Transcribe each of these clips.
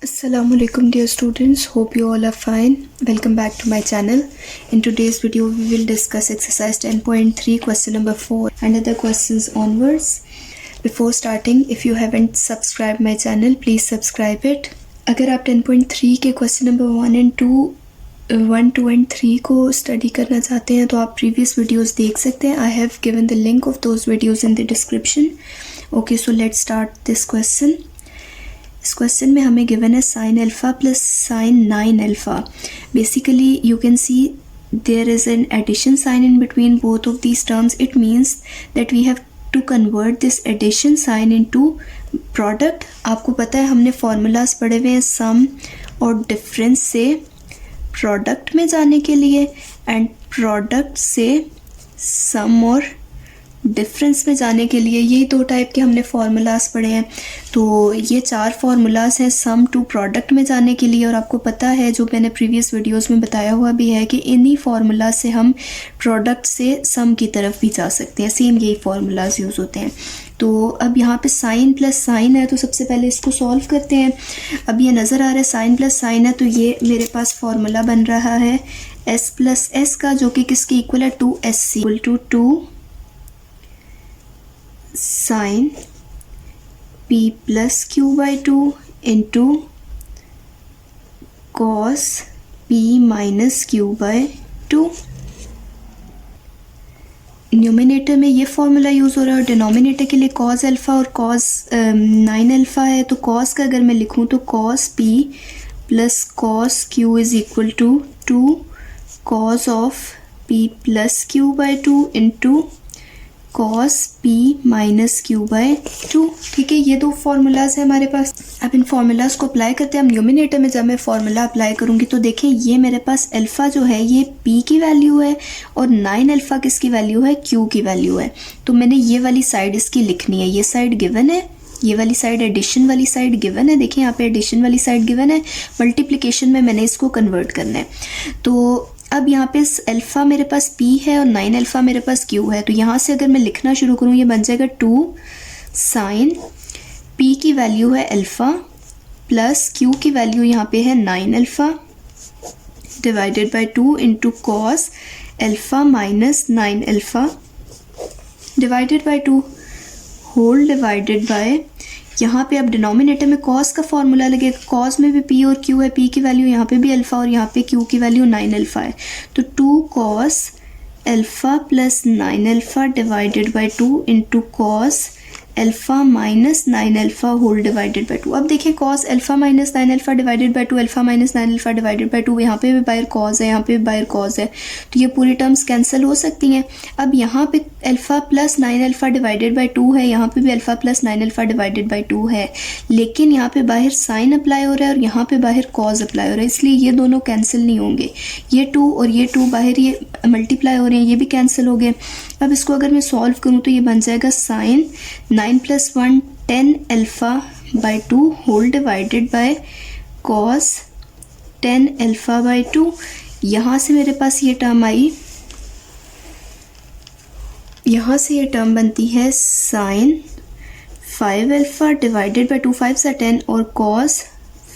Assalamualaikum dear students, hope you all are fine. Welcome back to my channel. In today's video we will discuss exercise 10.3 question number 4 and other questions onwards. Before starting, if you haven't subscribed my channel, please subscribe it. अगर आप 10.3 के question number 1, 2 and 3 को study करना चाहते हैं तो आप previous videos देख सकते हैं. I have given the link of those videos in the description. Okay, so let's start this question. इस क्वेश्चन में हमें गिवन है sine alpha plus sine 9 alpha. Basically you can see there is an addition sign in between both of these terms. It means that we have to convert this addition sign into product. आपको पता है हमने formulas पढ़े हुए हैं सम और difference से product में जाने के लिए एंड प्रोडक्ट से सम और डिफरेंस में जाने के लिए. यही दो टाइप के हमने फार्मूलाज पढ़े हैं. तो ये 4 फार्मूलाज हैं सम टू प्रोडक्ट में जाने के लिए. और आपको पता है जो मैंने प्रीवियस वीडियोस में बताया हुआ भी है कि इन्हीं फार्मूला से हम प्रोडक्ट से सम की तरफ भी जा सकते हैं. सेम यही फार्मूलाज यूज़ होते हैं. तो अब यहाँ पे साइन प्लस साइन है तो सबसे पहले इसको सॉल्व करते हैं. अब ये नज़र आ रहा है साइन प्लस साइन है तो ये मेरे पास फार्मूला बन रहा है s प्लस एस का, जो कि किसके इक्वल है 2sc equal to 2 sine p plus q by 2 into cos p minus q by 2. Numerator में ये फॉर्मूला यूज़ हो रहा है और डिनोमिनेटर के लिए कॉस अल्फ़ा और कॉस 9 अल्फ़ा है. तो कॉस का अगर मैं लिखूँ तो cos p plus cos q is equal to 2 cos of p plus q by 2 into cos p minus q by 2. ठीक है, ये दो फार्मूलाज है हमारे पास. अब इन फार्मूलाज को अप्लाई करते हैं. हम न्यूमिनेटर में जब मैं फार्मूला अप्लाई करूँगी तो देखें ये मेरे पास अल्फ़ा जो है ये p की वैल्यू है और 9 अल्फ़ा किसकी वैल्यू है, q की वैल्यू है. तो मैंने ये वाली साइड इसकी लिखनी है. ये साइड गिवन है, ये वाली साइड एडिशन वाली साइड गिवन है. देखिए यहाँ पे एडिशन वाली साइड गिवन है, मल्टीप्लिकेशन में मैंने इसको कन्वर्ट करना है. तो अब यहाँ पे अल्फ़ा मेरे पास p है और 9 अल्फ़ा मेरे पास q है. तो यहाँ से अगर मैं लिखना शुरू करूँ ये बन जाएगा 2 साइन p की वैल्यू है अल्फ़ा प्लस q की वैल्यू यहाँ पे है 9 alpha divided by 2 into cos alpha minus 9 alpha divided by 2 whole divided by. यहाँ पे अब डिनोमिनेटर में कॉस का फॉर्मूला लगेगा. कॉस में भी p और q है, p की वैल्यू यहाँ पे भी अल्फ़ा और यहाँ पे q की वैल्यू 9 अल्फ़ा है. तो 2 cos alpha plus 9 alpha divided by 2 into cos alpha minus 9 alpha whole divided by 2. अब देखिए cos alpha minus 9 alpha divided by 2 alpha minus 9 alpha divided by 2. यहाँ पे भी बाहर कॉस है, यहाँ पे भी बाहर कॉस है, तो ये पूरी टर्म्स कैंसिल हो सकती हैं. अब यहाँ पे alpha plus 9 alpha divided by 2 है, यहाँ पे भी alpha plus 9 alpha divided by 2 है, लेकिन यहाँ पे बाहर साइन अप्लाई हो रहा है और यहाँ पे बाहर कॉस अप्लाई हो रहा है, इसलिए ये दोनों कैंसिल नहीं होंगे. ये 2 और ये 2 बाहर ये मल्टीप्लाई हो रहे हैं, ये भी कैंसिल हो गए. अब इसको अगर मैं सॉल्व करूँ तो ये बन जाएगा sine 9 plus 1 10 alpha by 2 whole divided by cos 10 alpha by 2. यहाँ से मेरे पास ये टर्म आई, यहाँ से ये टर्म बनती है साइन 5 अल्फ़ा डिवाइडेड बाई 2 5 से 10 और cos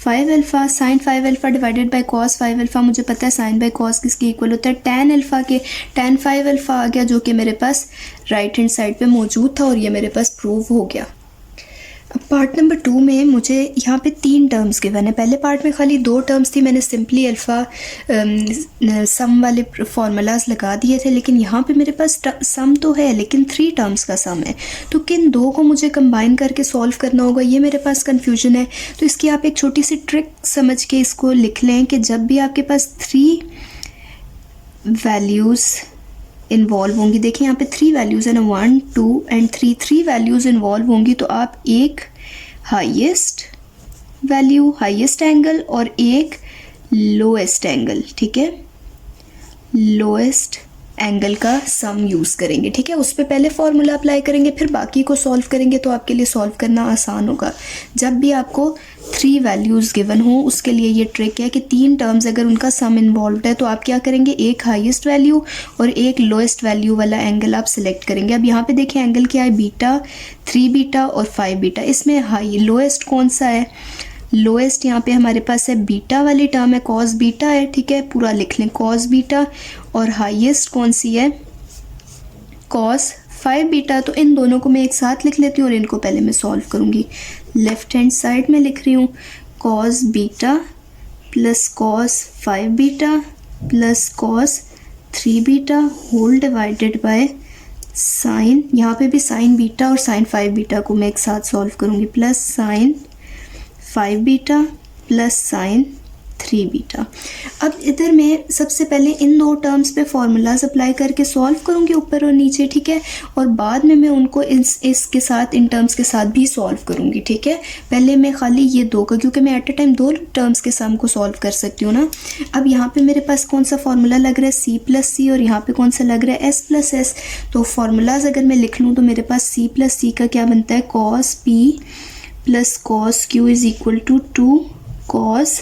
5 alpha sine 5 alpha divided by cos 5 alpha. मुझे पता है साइन बाय कॉस किसके इक्वल होता है, tan अल्फ़ा के. tan 5 अल्फ़ा आ गया जो कि मेरे पास राइट हैंड साइड पे मौजूद था और ये मेरे पास प्रूव हो गया. अब पार्ट नंबर 2 में मुझे यहाँ पे 3 टर्म्स गिवन है. पहले पार्ट में खाली 2 टर्म्स थी, मैंने सिंपली अल्फ़ा सम वाले फार्मूलाज लगा दिए थे, लेकिन यहाँ पे मेरे पास सम तो है लेकिन 3 टर्म्स का सम है. तो किन 2 को मुझे कंबाइन करके सॉल्व करना होगा, ये मेरे पास कन्फ्यूजन है. तो इसकी आप एक छोटी सी ट्रिक समझ के इसको लिख लें कि जब भी आपके पास 3 वैल्यूज़ इन्वॉल्व होंगी, देखिए यहाँ पे 3 वैल्यूज़ है ना, 1 2 एंड 3 वैल्यूज़ इन्वॉल्व होंगी, तो आप एक हाईएस्ट वैल्यू हाईएस्ट एंगल और एक लोएस्ट एंगल, ठीक है, लोएस्ट एंगल का सम यूज़ करेंगे. ठीक है, उस पर पहले फार्मूला अप्लाई करेंगे फिर बाकी को सॉल्व करेंगे, तो आपके लिए सॉल्व करना आसान होगा. जब भी आपको 3 वैल्यूज़ गिवन हो उसके लिए ये ट्रिक है कि 3 टर्म्स अगर उनका सम इन्वॉल्व है तो आप क्या करेंगे, एक हाईएस्ट वैल्यू और एक लोएस्ट वैल्यू वाला एंगल आप सिलेक्ट करेंगे. अब यहाँ पे देखिए एंगल क्या है, बीटा, 3 बीटा और 5 बीटा. इसमें हाई लोएस्ट कौन सा है, लोएस्ट यहाँ पे हमारे पास है बीटा वाली टर्म है, कॉस बीटा है, ठीक है, पूरा लिख लें कॉस बीटा, और हाईएस्ट कौन सी है, कॉस 5 बीटा। तो इन दोनों को मैं एक साथ लिख लेती हूँ और इनको पहले मैं सॉल्व करूँगी। लेफ्ट हैंड साइड में लिख रही हूँ cos beta plus cos 5 beta plus cos 3 beta whole divided by sine, यहाँ पे भी साइन बीटा और साइन 5 बीटा को मैं एक साथ सॉल्व करूँगी, plus sine 5 beta plus sine 3 beta. अब इधर मैं सबसे पहले इन दो टर्म्स पे फॉर्मूलाज अप्लाई करके सॉल्व करूँगी ऊपर और नीचे, ठीक है, और बाद में मैं उनको इसके साथ इन टर्म्स के साथ भी सॉल्व करूँगी, ठीक है। पहले मैं खाली ये दो का, क्योंकि मैं एट अ टाइम दो टर्म्स के सम को सॉल्व कर सकती हूँ ना। अब यहाँ पे मेरे पास कौन सा फार्मूला लग रहा है, सी प्लस सी, और यहाँ पे कौन सा लग रहा है, एस प्लस एस। तो फार्मूलाज अगर मैं लिख लूँ तो मेरे पास सी प्लस सी का क्या बनता है, cos p plus cos q is equal to 2 cos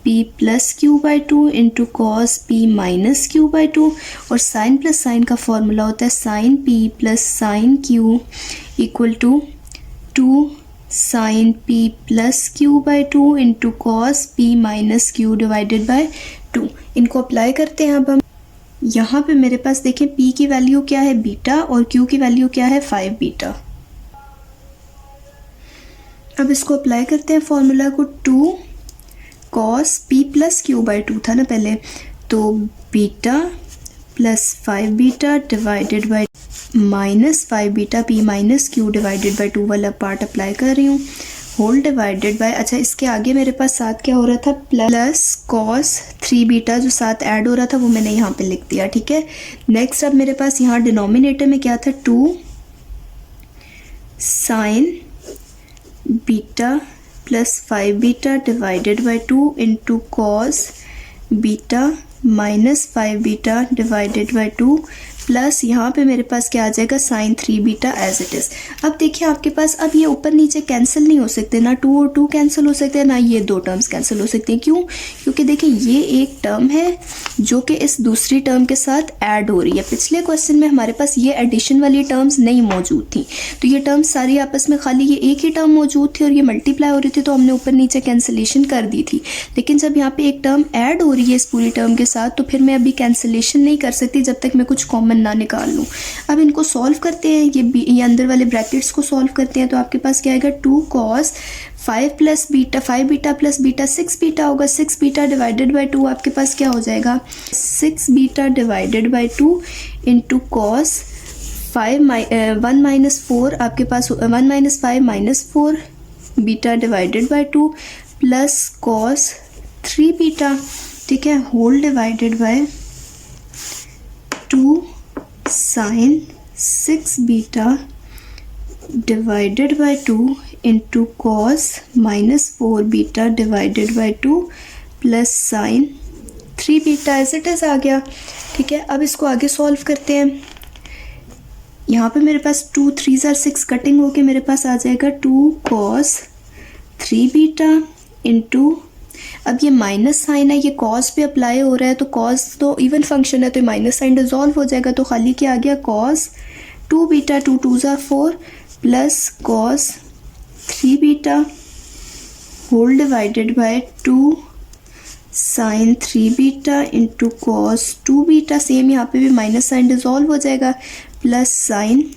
p plus q by 2 into cos p minus q by 2, और साइन प्लस साइन का फॉर्मूला होता है sine p plus sine q equal to 2 sine p plus q by 2 into cos p minus q divided by 2। इनको apply करते हैं। अब हम यहाँ पे मेरे पास देखें p की वैल्यू क्या है, बीटा, और q की वैल्यू क्या है, 5 बीटा। अब इसको अप्लाई करते हैं फॉर्मूला को, 2 cos p plus q by 2 था ना पहले, तो beta plus 5 beta divided by minus 5 beta, P minus q divided by 2 वाला पार्ट अप्लाई कर रही हूँ, होल डिवाइडेड बाय, अच्छा इसके आगे मेरे पास साथ क्या हो रहा था, प्लस कॉस 3 बीटा जो साथ ऐड हो रहा था वो मैंने यहाँ पे लिख दिया, ठीक है। नेक्स्ट अब मेरे पास यहाँ डिनोमिनेटर में क्या था, 2 sine beta plus 5 beta divided by 2 into cos beta minus 5 beta divided by 2, plus यहाँ पे मेरे पास क्या आ जाएगा, sine 3 beta as it is. अब देखिए आपके पास अब ये ऊपर नीचे कैंसिल नहीं हो सकते, ना 2 और 2 कैंसिल हो सकते हैं, ना ये दो टर्म्स कैंसिल हो सकते हैं। क्यों? क्योंकि देखिए ये एक टर्म है जो कि इस दूसरी टर्म के साथ ऐड हो रही है। पिछले क्वेश्चन में हमारे पास ये एडिशन वाली टर्म्स नहीं मौजूद थी, तो ये टर्म्स सारी आपस में खाली ये एक ही टर्म मौजूद थी और ये मल्टीप्लाई हो रही थी, तो हमने ऊपर नीचे कैंसिलेशन कर दी थी। लेकिन जब यहाँ पे एक टर्म ऐड हो रही है इस पूरी टर्म के साथ, तो फिर मैं अभी कैंसिलेशन नहीं कर सकती जब तक मैं कुछ कॉमन ना निकाल लूँ। अब इनको सॉल्व करते हैं, ये अंदर वाले ब्रैकेट्स को सॉल्व करते हैं, तो आपके पास क्या आएगा, 2 cos 5 plus beta, 5 beta plus beta 6 beta होगा, 6 बीटा डिवाइडेड बाई 2 आपके पास क्या हो जाएगा, 6 beta divided by 2 into cos 1 minus 4 आपके पास 1 minus 5 minus 4 beta divided by 2 plus cos 3 beta, ठीक है, whole divided by 2 sine 6 beta divided by 2 into cos minus 4 beta divided by 2 plus sine 3 beta as it is आ गया, ठीक है। अब इसको आगे सॉल्व करते हैं। यहाँ पे मेरे पास 2 3 6 कटिंग होके मेरे पास आ जाएगा 2 कॉस 3 बीटा इंटू, अब ये माइनस साइन है, ये कॉस पे अप्लाई हो रहा है, तो कॉस तो इवन फंक्शन है, तो माइनस साइन डिजॉल्व हो जाएगा, तो खाली क्या आ गया, cos 2 beta 2 2 4 plus cos 3 beta whole divided by 2 sine 3 beta into cos 2 beta, same यहाँ पे भी माइनस साइन डिजॉल्व हो जाएगा, प्लस साइन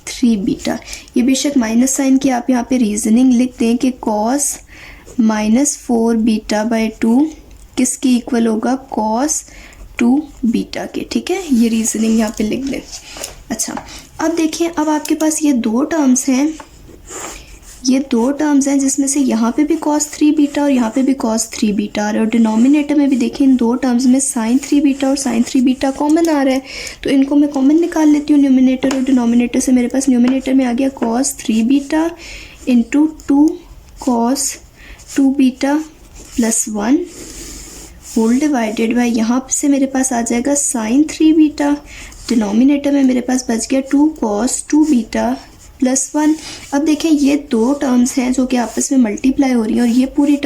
3 बीटा। ये बेशक माइनस साइन की आप यहाँ पे रीजनिंग लिख दें कि कॉस माइनस 4 बीटा बाई 2 किसके इक्वल होगा, कॉस 2 बीटा के, ठीक है, ये रीजनिंग यहाँ पे लिख दें। अच्छा अब देखिए, अब आपके पास ये दो टर्म्स हैं, ये दो टर्म्स हैं जिसमें से यहाँ पे भी कॉस 3 बीटा और यहाँ पे भी कॉस 3 बीटा आ रहा है, और डिनोमिनेटर में भी देखिए इन दो टर्म्स में साइन 3 बीटा और साइन 3 बीटा कॉमन आ रहा है, तो इनको मैं कॉमन निकाल लेती हूँ न्यूमिनेटर और डिनोमिनेटर से। मेरे पास न्यूमिनेटर में आ गया cos 3 beta into 2 cos 2 beta plus 1 whole divided by, यहाँ से मेरे पास आ जाएगा साइन 3 बीटा, डिनोमिनेटर में मेरे पास बच गया 2 कॉस 2 बीटा प्लस 1। अब देखें ये दो टर्म्स हैं जो कि आपस में मल्टीप्लाई हो रही हैं, और ये पूरी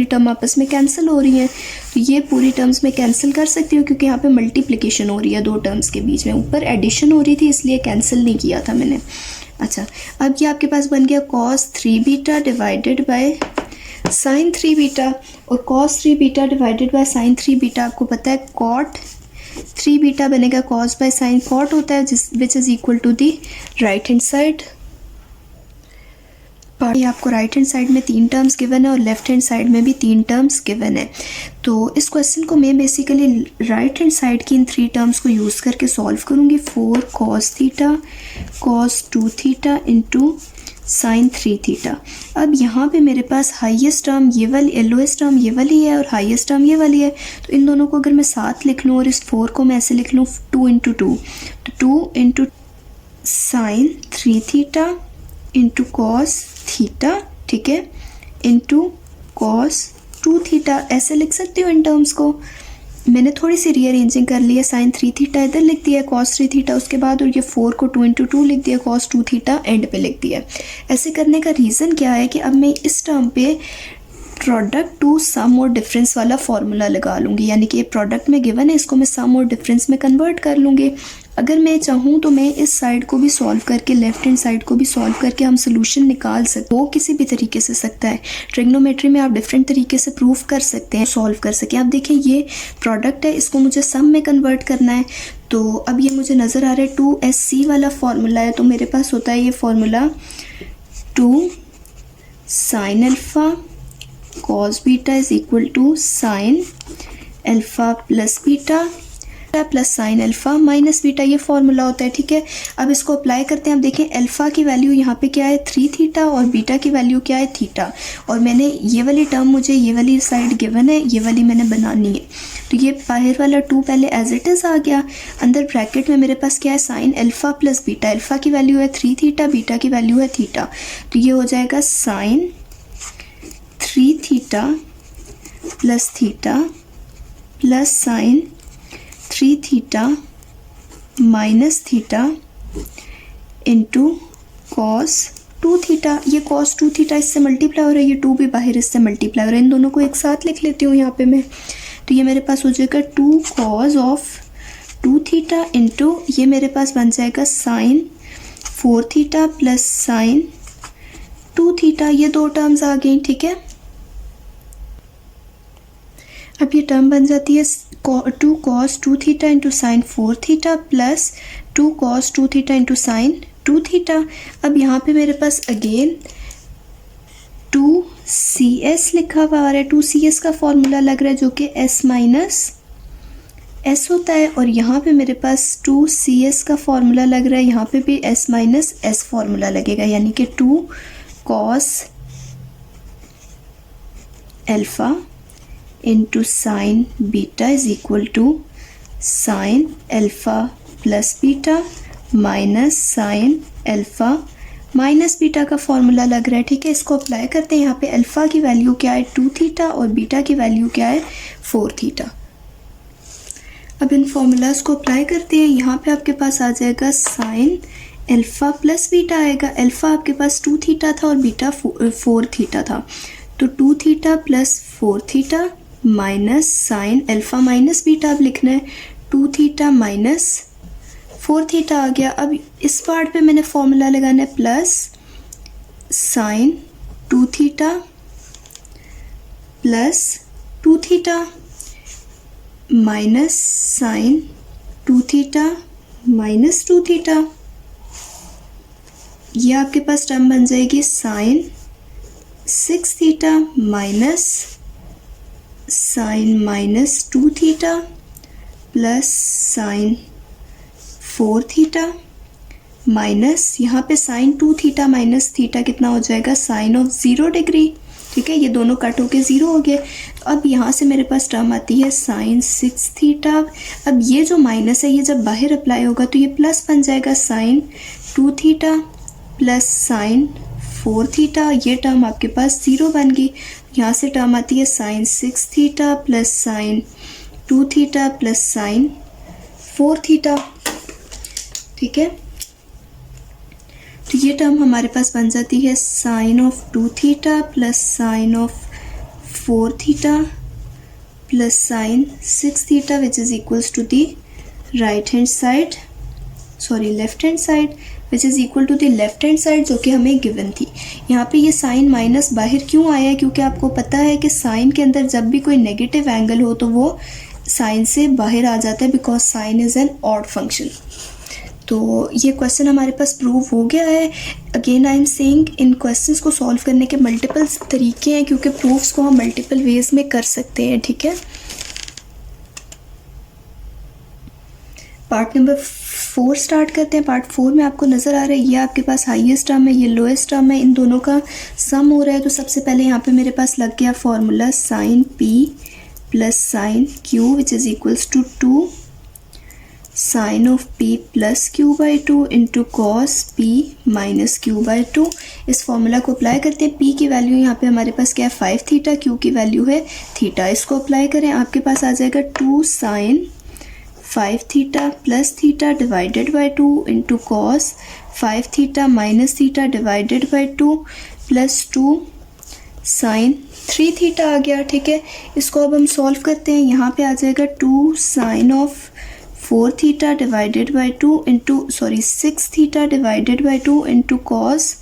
टर्म आपस में कैंसिल हो रही हैं, तो ये पूरी टर्म्स में कैंसिल कर सकती हूँ क्योंकि यहाँ पे मल्टीप्लिकेशन हो रही है दो टर्म्स के बीच में, ऊपर एडिशन हो रही थी इसलिए कैंसिल नहीं किया था मैंने। अच्छा अब ये आपके पास बन गया cos 3 beta divided by sine 3 beta और cos 3 beta divided by sine 3 beta, आपको पता है कॉट 3 बीटा बनेगा कॉस बाय साइन, कॉट होता है which is equal to the right hand side. ये आपको राइट हैंड साइड में 3 टर्म्स गिवन है और लेफ्ट हैंड साइड में भी 3 टर्म्स गिवन है। तो इस क्वेश्चन को मैं बेसिकली राइट हैंड साइड की इन 3 टर्म्स को यूज़ करके सॉल्व करूँगी। 4 cos theta cos 2 theta into sine 3 theta. अब यहाँ पे मेरे पास हाईएस्ट टर्म ये वाली, लोएस्ट टर्म ये वाली है और हाईएस्ट टर्म ये वाली है, तो इन दोनों को अगर मैं साथ लिख लूँ और इस 4 को मैं ऐसे लिख लूँ 2 इंटू 2, तो 2 into sine 3 theta into cos theta, ठीक है, इंटू कॉस 2 थीटा, ऐसे लिख सकती हूँ इन टर्म्स को। मैंने थोड़ी सी रीअरेंजिंग कर ली है, साइन 3 थीटा इधर लिख दिया है, कॉस 3 थीटा उसके बाद, और ये 4 को 2 इंटू 2 लिख दिया, कॉस 2 थीटा एंड पे लिख दिया। ऐसे करने का रीज़न क्या है कि अब मैं इस टर्म पे प्रोडक्ट टू सम और डिफरेंस वाला फॉर्मूला लगा लूँगी, यानी कि ये प्रोडक्ट में गिवन है, इसको मैं सम और डिफरेंस में कन्वर्ट कर लूँगी। अगर मैं चाहूँ तो मैं इस साइड को भी सॉल्व करके लेफ्ट हैंड साइड को भी सॉल्व करके हम सोल्यूशन निकाल सकते हैं, वो किसी भी तरीके से सकता है। ट्रिग्नोमेट्री में आप डिफरेंट तरीके से प्रूफ कर सकते हैं, सॉल्व कर सकें। आप देखें ये प्रोडक्ट है, इसको मुझे सम में कन्वर्ट करना है, तो अब ये मुझे नज़र आ रहा है 2SC वाला फॉर्मूला है, तो मेरे पास होता है ये formula 2 sine alpha cos beta is equal to sine alpha plus beta plus sine alpha minus beta, ये फॉर्मूला होता है, ठीक है। अब इसको अप्लाई करते हैं। अब देखें अल्फ़ा की वैल्यू यहाँ पे क्या है 3 थीटा और बीटा की वैल्यू क्या है थीटा, और मैंने ये वाली टर्म, मुझे ये वाली साइड गिवन है, ये वाली मैंने बनानी है, तो ये बाहर वाला 2 पहले एज इट इज़ आ गया, अंदर ब्रैकेट में मेरे पास क्या है sine alpha plus beta, alpha की वैल्यू है 3 थीटा, बीटा की वैल्यू है थीटा, तो ये हो जाएगा sine 3 theta plus theta plus sine 3 theta minus theta into cos 2 theta. ये कॉस 2 थीटा इससे मल्टीप्लाई हो रहा है, ये 2 भी बाहर इससे मल्टीप्लाई हो रहा है, इन दोनों को एक साथ लिख लेती हूँ यहाँ पे मैं, तो ये मेरे पास हो जाएगा 2 कॉस ऑफ 2 थीटा इंटू ये मेरे पास बन जाएगा sine 4 theta plus sine 2 theta. ये 2 टर्म्स आ गई, ठीक है। अब ये टर्म बन जाती है 2 cos 2 theta into sine 4 theta plus 2 cos 2 theta into sine 2 theta. अब यहाँ पे मेरे पास अगेन 2CS लिखा हुआ आ रहा है, 2CS का फॉर्मूला लग रहा है जो कि S माइनस S होता है, और यहाँ पे मेरे पास 2CS का फॉर्मूला लग रहा है, यहाँ पे भी S माइनस S फॉर्मूला लगेगा, यानी कि 2 cos alpha into sine beta is equal to sine alpha plus beta minus sine alpha minus beta का फॉर्मूला लग रहा है, ठीक है। इसको अप्लाई करते हैं। यहाँ पे अल्फ़ा की वैल्यू क्या है 2 थीटा और बीटा की वैल्यू क्या है 4 थीटा। अब इन फॉर्मूलाज को अप्लाई करते हैं। यहाँ पे आपके पास आ जाएगा साइन अल्फ़ा प्लस बीटा आएगा, अल्फ़ा आपके पास 2 थीटा था और बीटा 4 थीटा था, तो 2 theta plus 4 theta minus sine alpha minus beta अब लिखना है 2 थीटा माइनस 4 थीटा आ गया। अब इस पार्ट पे मैंने फॉर्मूला लगाना है plus sine 2 theta plus 2 theta minus sine 2 theta minus 2 theta, ये आपके पास टर्म बन जाएगी sine 6 theta minus sine minus 2 theta plus sine 4 theta minus यहाँ पे साइन 2 थीटा माइनस थीटा कितना हो जाएगा साइन ऑफ 0 डिग्री, ठीक है। ये दोनों कट होके 0 हो गए। तो अब यहाँ से मेरे पास टर्म आती है साइन 6 थीटा। अब ये जो माइनस है ये जब बाहर अप्लाई होगा तो ये प्लस बन जाएगा sine 2 theta plus sine 4 theta, ये टर्म आपके पास 0 बन गई। यहाँ से टर्म आती है sine 6 theta plus sine 2 theta plus sine 4 theta, ठीक है। तो ये टर्म हमारे पास बन जाती है sine of 2 theta plus sine of 4 theta plus sine 6 theta which is equals to the right hand side, sorry left hand side. Which is equal to the left hand side जो कि हमें given थी। यहाँ पे ये sign minus बाहर क्यों आया है, क्योंकि आपको पता है कि साइन के अंदर जब भी कोई नेगेटिव एंगल हो तो वो साइन से बाहर आ जाता है, because sign is an odd function. तो ये क्वेश्चन हमारे पास प्रूव हो गया है। Again I am saying in questions को सॉल्व करने के मल्टीपल तरीके हैं, क्योंकि प्रूफ्स को हम मल्टीपल वेज में कर सकते हैं, ठीक है। पार्ट नंबर 4 स्टार्ट करते हैं। पार्ट 4 में आपको नज़र आ रहा है ये आपके पास हाईएस्ट टर्म है, ये लोएस्ट टर्म है, इन दोनों का सम हो रहा है। तो सबसे पहले यहाँ पे मेरे पास लग गया formula sine p plus sine q which is equals to 2 sine of p plus q by 2 into cos p minus q by 2। इस फॉर्मूला को अप्लाई करते हैं। पी की वैल्यू यहाँ पे हमारे पास क्या है 5 थीटा, क्यू की वैल्यू है थीटा। इसको अप्लाई करें, आपके पास आ जाएगा 2 sine 5 theta plus theta divided by 2 into cos 5 theta minus theta divided by 2 plus 2 sine 3 theta आ गया, ठीक है। इसको अब हम सॉल्व करते हैं। यहाँ पे आ जाएगा 2 sine of 4 theta divided by 2 into 6 theta divided by 2 into cos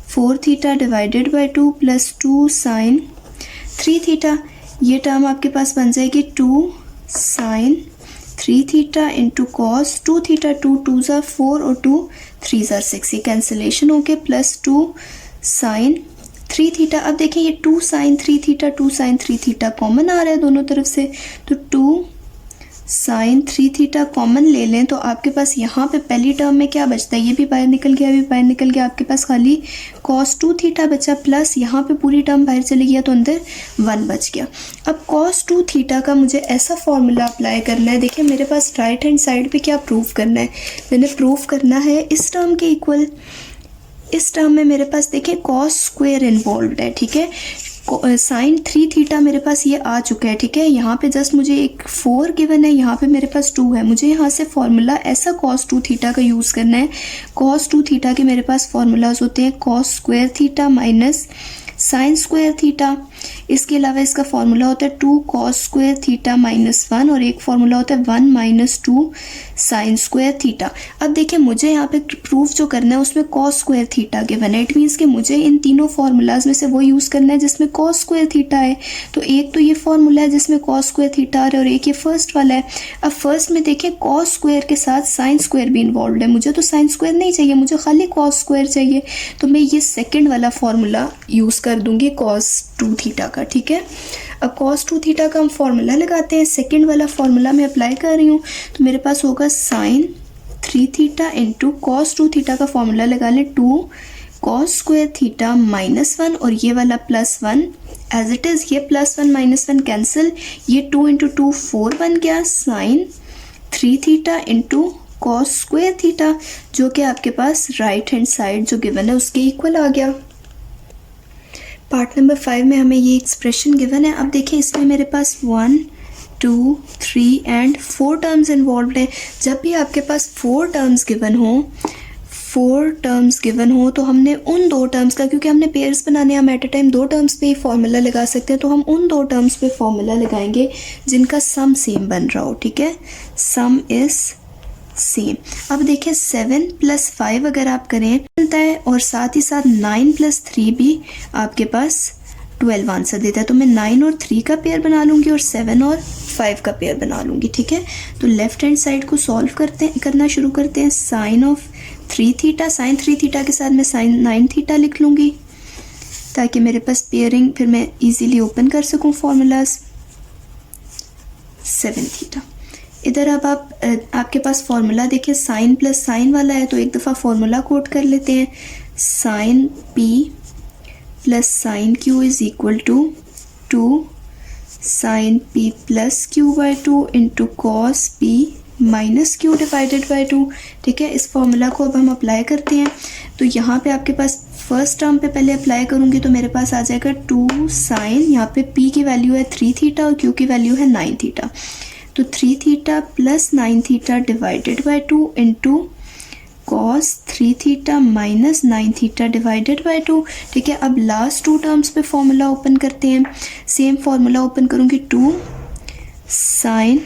4 theta divided by 2 plus 2 sine 3 theta. ये टर्म आपके पास बन जाएगी 2 sine 3 theta into cos 2 theta. 2 2 ज़ा 4 और 2 3 ज़ा 6, ये कैंसिलेशन हो के प्लस 2 साइन 3 थीटा। अब देखिए ये 2 sine 3 theta 2 sine 3 theta common आ रहा है दोनों तरफ से, तो 2 साइन 3 थीटा कॉमन ले लें तो आपके पास यहाँ पे पहली टर्म में क्या बचता है, ये भी बाहर निकल गया, भी बाहर निकल गया, आपके पास खाली कॉस 2 थीटा बचा, प्लस यहाँ पे पूरी टर्म बाहर चली गया तो अंदर 1 बच गया। अब कॉस 2 थीटा का मुझे ऐसा फॉर्मूला अप्लाई करना है। देखिए मेरे पास राइट हैंड साइड पे क्या प्रूफ करना है, मैंने प्रूफ करना है इस टर्म के इक्वल। इस टर्म में मेरे पास देखिए कॉस स्क्वायर इन्वॉल्व है, ठीक है। साइन 3 थीटा मेरे पास ये आ चुका है, ठीक है। यहाँ पे जस्ट मुझे एक 4 गिवन है, यहाँ पे मेरे पास 2 है। मुझे यहाँ से फॉर्मूला ऐसा कॉस 2 थीटा का यूज़ करना है। कॉस 2 थीटा के मेरे पास फॉर्मूलाज होते हैं cos square theta minus sine square theta. इसके अलावा इसका फॉर्मूला होता है 2 कॉस स्क्वायर थीटा माइनस 1, और एक फॉर्मूला होता है 1 माइनस 2 साइन स्क्वायर थीटा। अब देखिए मुझे यहाँ पे प्रूफ जो करना है उसमें कॉस स्क्वायर थीटा गिवन है। इट मीन्स कि मुझे इन तीनों फार्मूलाज में से वो यूज़ करना है जिसमें कॉस स्क्वायर थीटा है। तो एक तो ये फार्मूला है जिसमें कॉस स्क्वायर थीटा आ रहा है, और एक ये फर्स्ट वाला है। अब फर्स्ट में देखिए कॉस स्क्वायर के साथ साइन स्क्वायर भी इन्वॉल्व है, मुझे तो साइन स्क्वायर नहीं चाहिए, मुझे खाली कॉस स्क्वायर चाहिए। तो मैं ये सेकेंड वाला फार्मूला यूज़ कर दूँगी कॉस 2 थीटा का, ठीक है। अब cos 2 थीटा का हम फॉर्मूला लगाते हैं, सेकेंड वाला फॉर्मूला मैं अप्लाई कर रही हूँ, तो मेरे पास होगा sine 3 theta into cos 2 theta का फॉर्मूला लगा लें 2 कॉस स्क्वायर थीटा माइनस 1, और ये वाला प्लस 1 एज इट इज़, ये प्लस 1 माइनस 1 कैंसिल, ये 2 इंटू 2 4 बन गया, sine 3 theta into cos square theta, जो कि आपके पास राइट हैंड साइड जो गिवन है उसके इक्वल आ गया। पार्ट नंबर 5 में हमें ये एक्सप्रेशन गिवन है। अब देखिए इसमें मेरे पास 1 2 3 एंड 4 टर्म्स इन्वॉल्व है। जब भी आपके पास 4 टर्म्स गिवन हो तो हमने उन 2 टर्म्स का, क्योंकि हमने पेयर्स बनाने, हम एट अ टाइम 2 टर्म्स पे ही फॉर्मूला लगा सकते हैं, तो हम उन 2 टर्म्स पे फॉर्मूला लगाएंगे जिनका सम सेम बन रहा हो, ठीक है। सम इज़ सेम। अब देखिए 7 प्लस 5 अगर आप करें मिलता है, और साथ ही साथ 9 प्लस 3 भी आपके पास 12 आंसर देता है। तो मैं 9 और 3 का पेयर बना लूँगी और 7 और 5 का पेयर बना लूँगी, ठीक है। तो लेफ्ट हैंड साइड को सॉल्व करना शुरू करते हैं। Sine of 3 theta, sine 3 theta के साथ मैं साइन 9 थीटा लिख लूँगी ताकि मेरे पास पेयरिंग फिर मैं ईजीली ओपन कर सकूँ फॉर्मूलाज। 7 थीटा इधर। अब आपके पास फॉर्मूला देखिए साइन प्लस साइन वाला है, तो एक दफ़ा फॉर्मूला कोट कर लेते हैं। Sine p plus sine q is equal to 2 sine p plus q by 2 into cos p minus q divided by 2, ठीक है। इस फॉर्मूला को अब हम अप्लाई करते हैं। तो यहाँ पे आपके पास फर्स्ट टर्म पे पहले अप्लाई करूँगी तो मेरे पास आ जाएगा 2 साइन, यहाँ पे पी की वैल्यू है 3 थीटा और क्यू की वैल्यू है 9 थीटा, तो 3 theta plus 9 theta divided by 2 into cos 3 theta minus 9 theta divided by 2, ठीक है। अब लास्ट 2 टर्म्स पे फॉर्मूला ओपन करते हैं। सेम फॉर्मूला ओपन करूँगी 2 साइन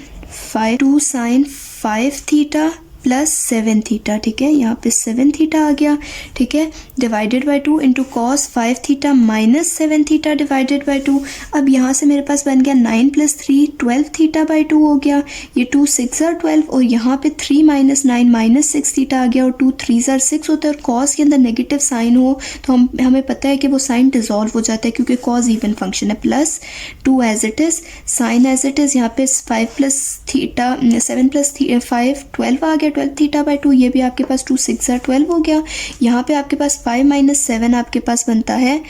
5 थीटा प्लस 7 थीटा, ठीक है, यहाँ पे 7 थीटा आ गया, ठीक है, divided by 2 into cos 5 theta minus 7 theta divided by 2। अब यहाँ से मेरे पास बन गया 9 प्लस 3 12 थीटा बाई 2 हो गया, ये 2 6 ज़ार 12 और यहाँ पे 3 माइनस 9 माइनस 6 थीटा आ गया और 2 3 ज़ार 6 होता है। और कॉस के अंदर नेगेटिव साइन हो तो हमें पता है कि वो साइन डिजॉल्व हो जाता है क्योंकि कॉस इवन फंक्शन है। Plus 2 as it is, sine as it is, यहाँ पे 5 प्लस थीटा 7 प्लस 5 12 आ गया, 12 थीटा बाई 2, ये भी आपके पास 2 6 ज़ार 12 हो गया। यहाँ पे आपके पास 5 माइनस 7 आपके पास बनता है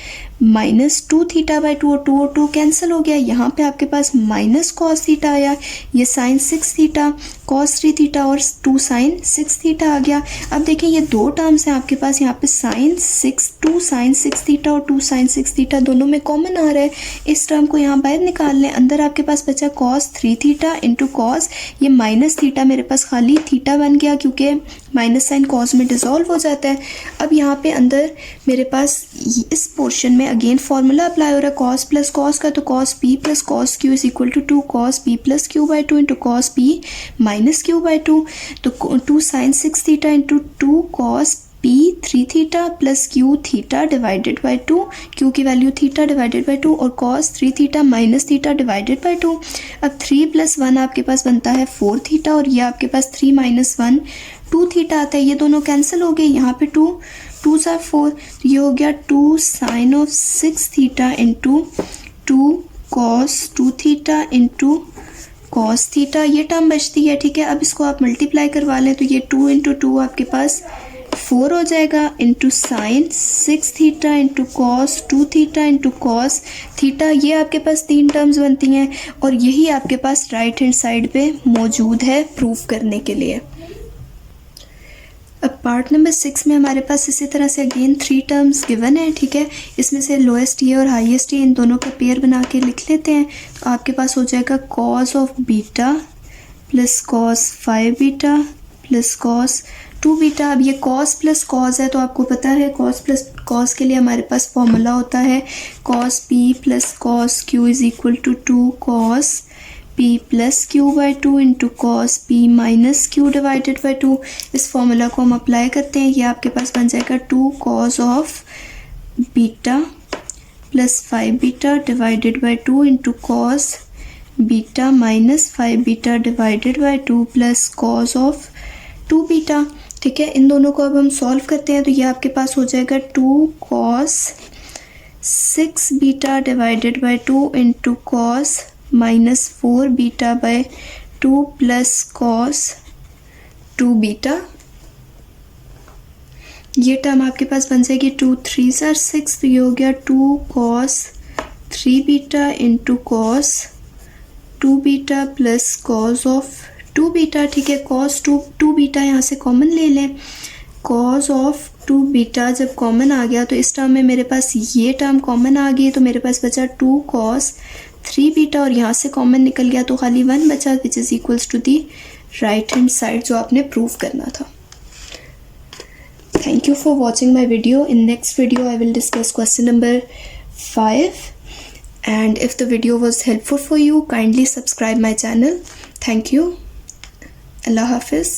माइनस 2 थीटा बाई 2 और 2 कैंसिल हो गया। यहाँ पे आपके पास माइनस कॉस थीटा आया, ये साइन 6 थीटा, कॉस 3 थीटा और 2 साइन 6 थीटा आ गया। अब देखें ये दो टर्म्स हैं आपके पास, यहाँ पे साइन 6 2 साइन 6 थीटा और 2 साइन 6 थीटा दोनों में कॉमन आ रहा है। इस टर्म को यहाँ बाहर निकाल लें, अंदर आपके पास बचा कॉस 3 थीटा इंटू कॉस, ये माइनस थीटा मेरे पास खाली थीटा बन गया क्योंकि माइनस साइन कॉस में डिसॉल्व हो जाता है। अब यहाँ पे अंदर मेरे पास इस पोर्शन में अगेन फार्मूला अप्लाई हो रहा है कॉस प्लस कॉस का, तो cos p plus cos q is equal to 2 cos p plus q by 2 into cos p minus q by 2, तो 2 sine 6 theta into 2 cos p 3 theta plus q theta divided by 2, q की value theta divided by 2 और cos 3 theta minus theta divided by 2। अब 3 plus 1 आपके पास बनता है 4 theta और ये आपके पास 3 माइनस 1 2 थीटा आता है, ये दोनों कैंसिल हो गए, यहाँ पे 2 2 ज़ार 4, तो ये हो गया 2 sine of 6 theta into 2 cos 2 theta into cos theta, ये टर्म बचती है, ठीक है। अब इसको आप मल्टीप्लाई करवा लें तो ये 2 इंटू 2 आपके पास 4 हो जाएगा into sine 6 theta into cos 2 theta into cos theta, ये आपके पास 3 टर्म्स बनती हैं और यही आपके पास राइट हैंड साइड पे मौजूद है प्रूफ करने के लिए। अब पार्ट नंबर 6 में हमारे पास इसी तरह से अगेन 3 टर्म्स गिवन है, ठीक है, इसमें से लोएस्ट ये और हाईएस्ट ये, इन दोनों का पेयर बना के लिख लेते हैं। तो आपके पास हो जाएगा cos of beta plus cos 5 beta plus cos 2 beta. अब ये कॉस प्लस कॉस है तो आपको पता है कॉस प्लस कॉस के लिए हमारे पास फॉर्मूला होता है cos p plus cos q is equal to 2 cos p plus q by 2 into cos p minus q divided by 2। इस फॉर्मूला को हम अप्लाई करते हैं, ये आपके पास बन जाएगा 2 cos of beta plus 5 beta divided by 2 into cos beta minus 5 beta divided by 2 plus cos of 2 beta, ठीक है। इन दोनों को अब हम सॉल्व करते हैं तो ये आपके पास हो जाएगा 2 cos 6 beta divided by 2 into cos minus 4 beta by 2 plus cos 2 beta, ये टर्म आपके पास बन जाएगी 2 3 ज़ार 6, तो ये हो गया 2 cos 3 beta into cos 2 beta plus cos of 2 beta, ठीक है। कॉस 2 बीटा यहाँ से कॉमन ले लें, कॉस ऑफ 2 बीटा जब कॉमन आ गया तो इस टर्म में मेरे पास ये टर्म कॉमन आ गई तो मेरे पास बचा 2 कॉस 3 बीटा और यहाँ से कॉमन निकल गया तो खाली 1 बचा which is equals to the right hand side जो आपने प्रूव करना था। Thank you for watching my video. In next video I will discuss question number 5, and if the video was helpful for you kindly subscribe my channel. Thank you. Allah Hafiz.